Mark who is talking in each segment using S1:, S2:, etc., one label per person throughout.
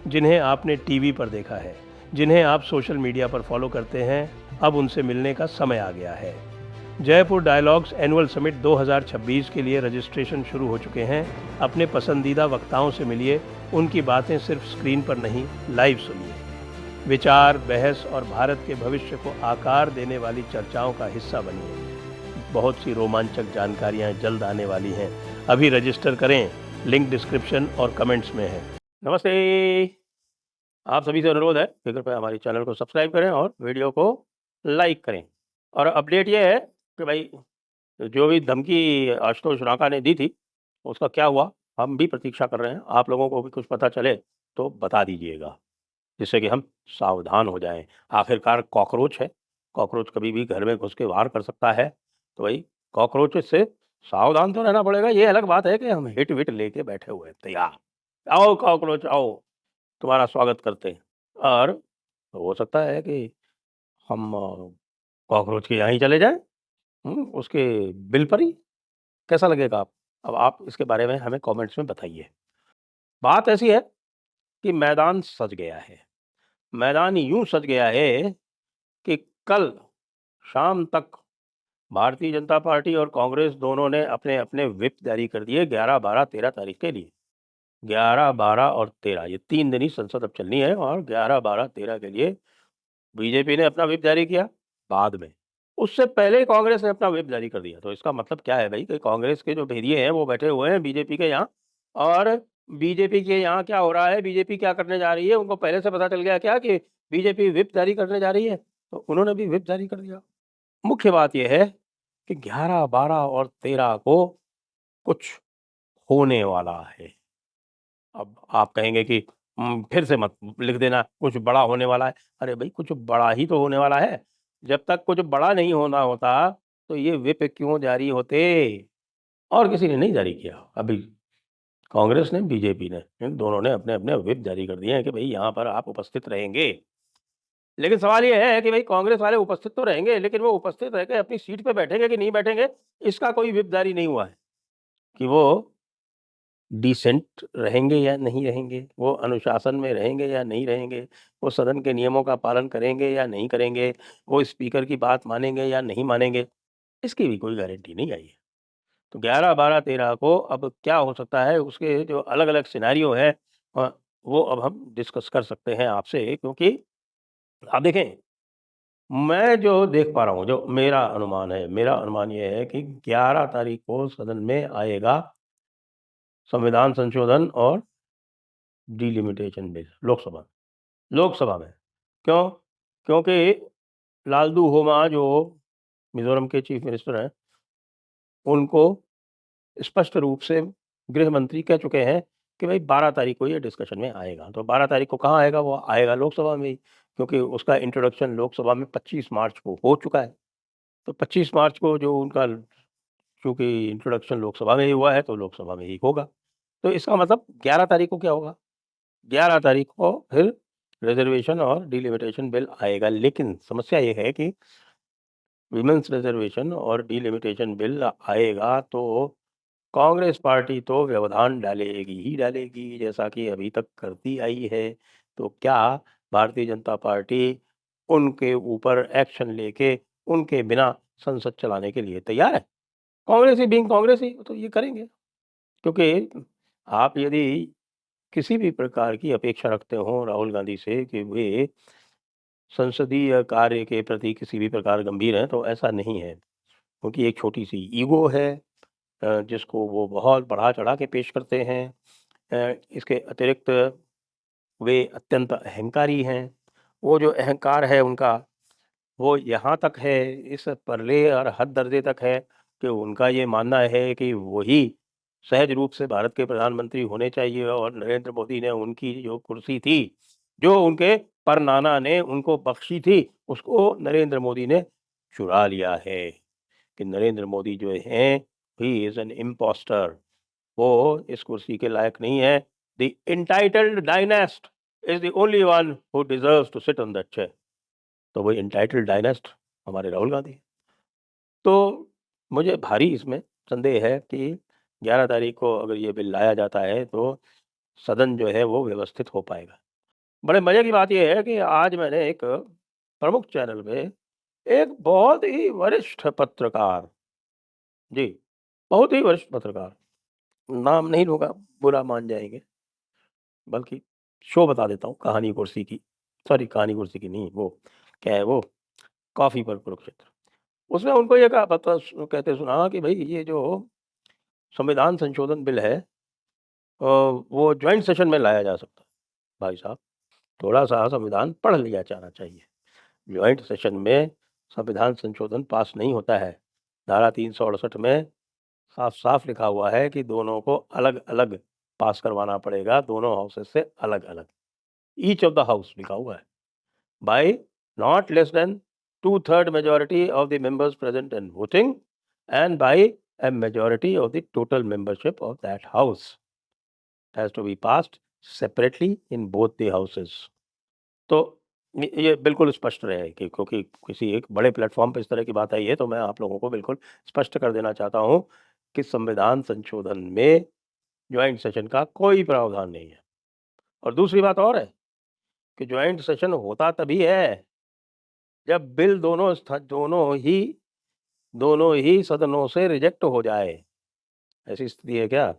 S1: जिन्हें आपने टीवी पर देखा है, जिन्हें आप सोशल मीडिया पर फॉलो करते हैं, अब उनसे मिलने का समय आ गया है। जयपुर डायलॉग्स एनुअल समिट 2026 के लिए रजिस्ट्रेशन शुरू हो चुके हैं। अपने पसंदीदा वक्ताओं से मिलिए, उनकी बातें सिर्फ स्क्रीन पर नहीं, लाइव सुनिए। विचार, बहस और भारत के भविष्य को आकार देने वाली चर्चाओं का हिस्सा बनिए। बहुत सी रोमांचक जानकारियां जल्द आने वाली हैं। अभी रजिस्टर करें, लिंक डिस्क्रिप्शन और कमेंट्स में है। नमस्ते, आप सभी से अनुरोध है कि कृपया हमारे चैनल को सब्सक्राइब करें और वीडियो को लाइक करें। और अपडेट ये है कि भाई जो भी धमकी आशुतोष रांका ने दी थी, उसका क्या हुआ? हम भी प्रतीक्षा कर रहे हैं। आप लोगों को भी कुछ पता चले तो बता दीजिएगा, जिससे कि हम सावधान हो जाएं। आखिरकार कॉकरोच है, कॉकरोच कभी भी घर में घुस के वार कर सकता है। तो भाई कॉकरोच से सावधान तो रहना पड़ेगा। ये अलग बात है कि हम हिट विट लेके बैठे हुए हैं तैयार। आओ कॉकरोच आओ, तुम्हारा स्वागत करते हैं। और हो सकता है कि हम कॉकरोच के यहाँ ही चले जाएं, उसके बिल पर ही। कैसा लगेगा आप? अब आप इसके बारे में हमें कमेंट्स में बताइए। बात ऐसी है कि मैदान सज गया है। मैदान यूं सज गया है कि कल शाम तक भारतीय जनता पार्टी और कांग्रेस दोनों ने अपने अपने व्हिप जारी कर दिए 11, 12, 13 तारीख के लिए। 11, 12 और 13 ये 3 दिन ही संसद अब चलनी है और 11, 12, 13 के लिए बीजेपी ने अपना व्हिप जारी किया बाद में। उससे पहले ही कांग्रेस ने अपना व्हिप जारी कर दिया। तो इसका मतलब क्या है भाई कि कांग्रेस के जो भेदिए हैं वो बैठे हुए हैं बीजेपी के यहाँ। और बीजेपी के यहाँ क्या हो रहा है, बीजेपी क्या करने जा रही है, उनको पहले से पता चल गया क्या कि बीजेपी व्हिप जारी करने जा रही है? तो उन्होंने भी व्हिप जारी कर दिया। मुख्य बात यह है कि 11, 12 और 13 को कुछ होने वाला है। अब आप कहेंगे कि फिर से मत लिख देना कुछ बड़ा होने वाला है। अरे भाई कुछ बड़ा ही तो होने वाला है। जब तक कुछ बड़ा नहीं होना होता तो ये व्हिप क्यों जारी होते? और किसी ने नहीं जारी किया। अभी कांग्रेस ने, बीजेपी ने, इन दोनों ने अपने अपने व्हिप जारी कर दिए हैं कि भाई यहाँ पर आप उपस्थित रहेंगे। लेकिन सवाल ये है कि भाई कांग्रेस वाले उपस्थित तो रहेंगे, लेकिन वो उपस्थित रह के अपनी सीट पे बैठेंगे कि नहीं बैठेंगे, इसका कोई व्हिप जारी नहीं हुआ है। कि वो डिसेंट रहेंगे या नहीं रहेंगे, वो अनुशासन में रहेंगे या नहीं रहेंगे, वो सदन के नियमों का पालन करेंगे या नहीं करेंगे, वो स्पीकर की बात मानेंगे या नहीं मानेंगे, इसकी भी कोई गारंटी नहीं आई है। तो 11, 12, 13 को अब क्या हो सकता है, उसके जो अलग-अलग सिनेरियो हैं अ, वो अब हम डिस्कस कर सकते हैं आपसे। क्योंकि आप देखें, मैं जो देख पा रहा हूँ, जो मेरा अनुमान ये है कि 11 तारीख को सदन में आएगा संविधान संशोधन और डिलिमिटेशन बिल लोकसभा में। क्यों? क्योंकि लालदू होमा जो मिज़ोरम के चीफ मिनिस्टर हैं, उनको स्पष्ट रूप से गृह मंत्री कह चुके हैं कि भाई 12 तारीख को ये डिस्कशन में आएगा। तो 12 तारीख को कहाँ आएगा? वो आएगा लोकसभा में ही, क्योंकि उसका इंट्रोडक्शन लोकसभा में 25 मार्च को हो चुका है। तो 25 मार्च को जो उनका, चूँकि इंट्रोडक्शन लोकसभा में ही हुआ है, तो लोकसभा में ही होगा। तो इसका मतलब 11 तारीख को क्या होगा? 11 तारीख को फिर रिज़र्वेशन और डिलिमिटेशन बिल आएगा। लेकिन समस्या ये है कि विमेन्स रिज़र्वेशन और डिलिमिटेशन बिल आएगा तो कांग्रेस पार्टी तो व्यवधान डालेगी ही डालेगी, जैसा कि अभी तक करती आई है। तो क्या भारतीय जनता पार्टी उनके ऊपर एक्शन लेके उनके बिना संसद चलाने के लिए तैयार है? कांग्रेसी बीइंग कांग्रेसी तो ये करेंगे। क्योंकि आप यदि किसी भी प्रकार की अपेक्षा रखते हो राहुल गांधी से कि वे संसदीय कार्य के प्रति किसी भी प्रकार गंभीर हैं, तो ऐसा नहीं है। क्योंकि एक छोटी-सी ईगो है जिसको वो बहुत बढ़ा-चढ़ा के पेश करते हैं। इसके अतिरिक्त वे अत्यंत अहंकारी हैं। वो जो अहंकार है उनका, वो यहाँ तक है, इस परले और हद दर्जे तक है कि उनका ये मानना है कि वही सहज रूप से भारत के प्रधानमंत्री होने चाहिए और नरेंद्र मोदी ने उनकी जो कुर्सी थी, जो उनके परनाना ने उनको बख्शी थी, उसको नरेंद्र मोदी ने चुरा लिया है। कि नरेंद्र मोदी जो हैं, ही इज़ एन इम्पोस्टर। वो इस कुर्सी के लायक नहीं है। The entitled dynast is the only one who deserves to sit on that chair. तो वही एंटाइटल्ड डायनेस्ट हमारे राहुल गांधी हैं। तो मुझे भारी इसमें संदेह है कि 11 तारीख को अगर ये बिल लाया जाता है तो सदन जो है वो व्यवस्थित हो पाएगा।
S2: बड़े मज़े की बात ये है कि आज मैंने एक प्रमुख चैनल पे एक बहुत ही वरिष्ठ पत्रकार, जी, बहुत ही वरिष्ठ पत्रकार, नाम नहीं लूँगा, बुरा मान जाएँगे, बल्कि शो बता देता हूँ, कहानी कुर्सी की, सॉरी कहानी कुर्सी की नहीं, वो क्या है वो, कॉफ़ी पर कुरुक्षेत्र। उसमें उनको ये कहा पता सु कहते सुना कि भई ये जो संविधान संशोधन बिल है वो जॉइंट सेशन में लाया जा सकता है। भाई साहब, थोड़ा-सा संविधान पढ़ लिया जाना चाहिए। जॉइंट सेशन में संविधान संशोधन पास नहीं होता है। धारा 368 में साफ-साफ लिखा हुआ है कि दोनों को अलग-अलग पास करवाना पड़ेगा, दोनों हाउसेस से अलग-अलग। ईच ऑफ द हाउस लिखा हुआ है। By not less than 2/3 majority of the members present and voting and by a majority of the total membership of that house has to be passed separately in both the houses. तो ये बिल्कुल स्पष्ट रहे कि क्योंकि किसी एक बड़े प्लेटफॉर्म पे इस तरह की बात आई है तो मैं आप लोगों को बिल्कुल स्पष्ट कर देना चाहता हूँ कि संविधान संशोधन में ज्वाइंट सेशन का कोई प्रावधान नहीं है। और दूसरी बात और है कि ज्वाइंट सेशन होता तभी है जब बिल दोनों ही सदनों से रिजेक्ट हो जाए। ऐसी स्थिति है क्या?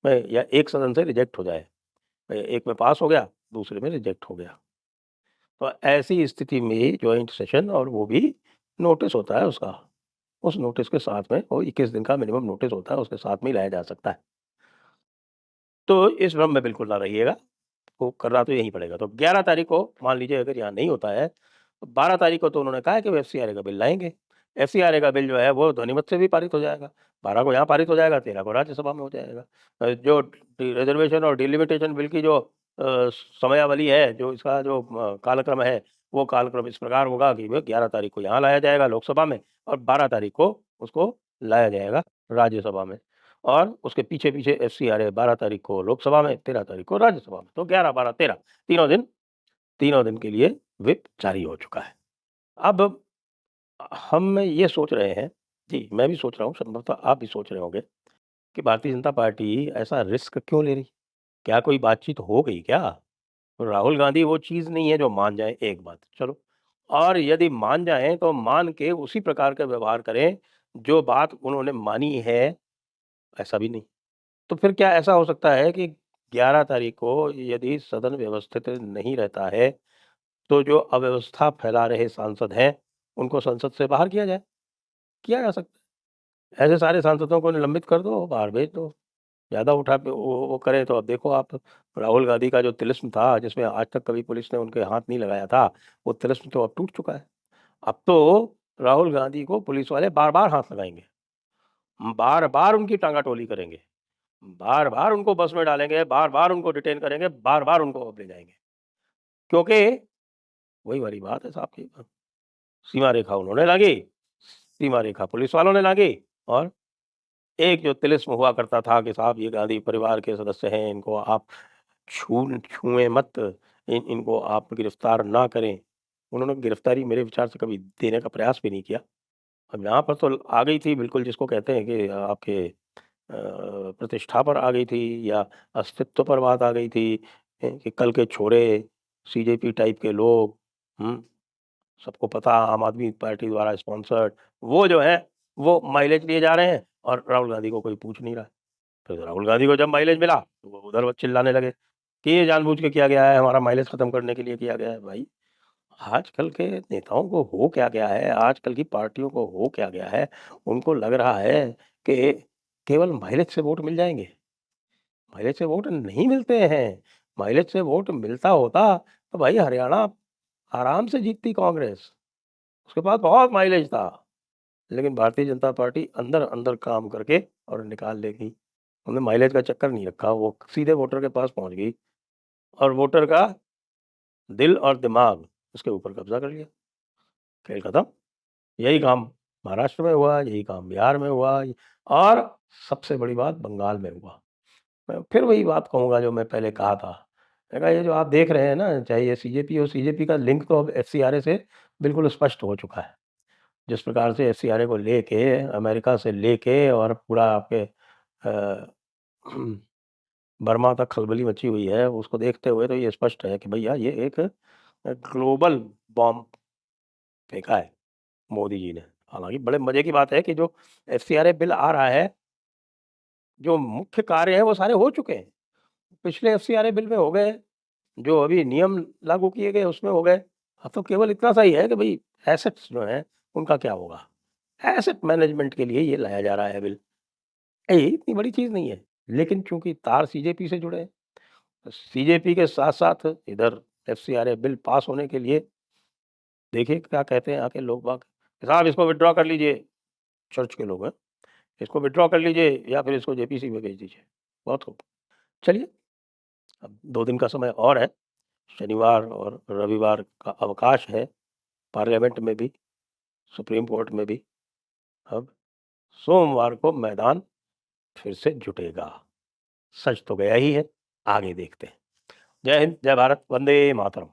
S2: मैं या एक सदन से रिजेक्ट हो जाए, एक में पास हो गया, दूसरे में रिजेक्ट हो गया। तो ऐसी स्थिति में जॉइंट सेशन, और वो भी नोटिस होता है उसका। उस नोटिस के साथ में वो 21 दिन का मिनिमम नोटिस होता है, उसके साथ में ही लाया जा सकता है। तो इस भ्रम में बिल्कुल ना रहिएगा, वो करना तो यहीं पड़ेगा। तो 11 तारीख को मान लीजिए अगर यहाँ नहीं होता है, तो 12 तारीख को तो उन्होंने कहा है कि वो एफसीआरए का बिल लाएँगे। एफसीआरए का बिल जो है वो ध्वनिमत से भी पारित हो जाएगा। 12 को यहाँ पारित हो जाएगा, 13 को राज्यसभा में हो जाएगा। जो रिजर्वेशन और डिलिमिटेशन बिल की जो समयावली है, जो इसका जो कालक्रम है, वो कालक्रम इस प्रकार होगा कि वो 11 तारीख को यहाँ लाया जाएगा लोकसभा में और 12 तारीख को उसको लाया जाएगा राज्यसभा में। और उसके पीछे-पीछे एफसीआरए 12 तारीख को लोकसभा में, 13 तारीख को राज्यसभा में। तो 11, 12, 13 तीनों दिन के लिए व्हिप जारी हो चुका है। अब हम ये सोच रहे हैं, जी, मैं भी सोच रहा हूँ, संभवतः आप भी सोच रहे होंगे कि भारतीय जनता पार्टी ऐसा रिस्क क्यों ले रही? क्या कोई बातचीत हो गई क्या? राहुल गांधी वो चीज़ नहीं है जो मान जाएँ, एक बात, चलो। और यदि मान जाएँ तो मान के उसी प्रकार का व्यवहार करें, जो बात उन्होंने मानी है, ऐसा भी नहीं। तो फिर क्या ऐसा हो सकता है कि 11 तारीख को यदि सदन व्यवस्थित नहीं रहता है, तो जो अव्यवस्था फैला रहे सांसद हैं, उनको संसद से बाहर किया जाए? किया जा सकता है। ऐसे सारे सांसदों को निलंबित कर दो, बाहर भेज दो। ज़्यादा उठा पे वो करें तो अब देखो आप, राहुल गांधी का जो तिलिस्म था, जिसमें आज तक कभी पुलिस ने उनके हाथ नहीं लगाया था, वो तिलिस्म तो अब टूट चुका है। अब तो राहुल गांधी को पुलिस वाले बार-बार हाथ लगाएँगे, बार-बार उनकी टांगा-टोली करेंगे। बार-बार उनको बस में डालेंगे, बार-बार उनको डिटेन करेंगे, बार-बार उनको अब ले जाएँगे। क्योंकि वही वाली बात है साहब की, सीमा रेखा उन्होंने लाँघी, सीमा रेखा पुलिस वालों ने लाँघी, और एक जो तिलिस्म हुआ करता था कि साहब ये गांधी परिवार के सदस्य हैं, इनको आप छुएँ मत, इनको आप गिरफ्तार ना करें। उन्होंने गिरफ्तारी मेरे विचार से कभी देने का प्रयास भी नहीं किया। अब यहाँ पर तो आ गई थी बिल्कुल, जिसको कहते हैं कि आपके प्रतिष्ठा पर आ गई थी या अस्तित्व पर बात आ गई थी, कि कल के छोरे, सीजेपी टाइप के लोग, हुँ, सबको पता आम आदमी पार्टी द्वारा स्पॉन्सर्ड, वो जो हैं, वो माइलेज लिए जा रहे हैं और राहुल गांधी को कोई पूछ नहीं रहा है। फिर राहुल गांधी को जब माइलेज मिला, तो वो उधर चिल्लाने लगे कि ये जानबूझ के किया गया है, हमारा माइलेज खत्म करने के लिए किया गया है। भाई, आजकल के नेताओं को हो क्या गया है, आजकल की पार्टियों को हो क्या गया है, उनको लग रहा है कि केवल माइलेज से वोट मिल जाएँगे। माइलेज से वोट नहीं मिलते हैं। माइलेज से वोट मिलता होता तो भाई हरियाणा आराम से जीतती कांग्रेस। उसके पास बहुत माइलेज था। लेकिन भारतीय जनता पार्टी अंदर-अंदर काम करके और निकाल ले गई। उन्होंने माइलेज का चक्कर नहीं रखा, वो सीधे वोटर के पास पहुँच गई और वोटर का दिल और दिमाग उसके ऊपर कब्ज़ा कर लिया। खेल खत्म। यही काम महाराष्ट्र में हुआ, यही काम बिहार में हुआ, और सबसे बड़ी बात बंगाल में हुआ। मैं फिर वही बात कहूँगा जो मैं पहले कहा था। मैंने कहा ये जो आप देख रहे हैं ना, चाहे ये सीजेपी हो, सीजेपी का लिंक तो अब एफसीआरए से बिल्कुल स्पष्ट हो चुका है। जिस प्रकार से एफसीआरए को लेके, अमेरिका से लेके और पूरा आपके अ, बर्मा तक खलबली मची हुई है। उसको देखते हुए तो ये स्पष्ट है कि भैया ये एक ग्लोबल बॉम्ब फेंका है मोदी जी ने। हालाँकि बड़े मज़े की बात है कि जो एफसीआरए बिल आ रहा है, जो मुख्य कार्य हैं वो सारे हो चुके हैं। पिछले एफसीआरए बिल में हो गए, जो अभी नियम लागू किए गए उसमें हो गए। अब तो केवल इतना सा ही है कि भई एसेट्स जो हैं उनका क्या होगा? एसेट मैनेजमेंट के लिए ये लाया जा रहा है बिल। ये इतनी बड़ी चीज़ नहीं है। लेकिन चूँकि तार सीजेपी से जुड़े हैं, तो सीजेपी के साथ-साथ इधर एफसीआरए बिल पास होने के लिए देखिए क्या कहते हैं आके लोग बाग, साहब इसको विथड्रॉ कर लीजिए, चर्च के लोग हैं, इसको विथड्रॉ कर लीजिए या फिर इसको जेपीसी में भेज दीजिए। बहुत खूब। चलिए, अब 2 दिन का समय और है। शनिवार और रविवार का अवकाश है, पार्लियामेंट में भी, सुप्रीम कोर्ट में भी। अब सोमवार को मैदान फिर से जुटेगा। सच तो गया ही है, आगे देखते हैं। जय हिंद, जय भारत, वंदे मातरम।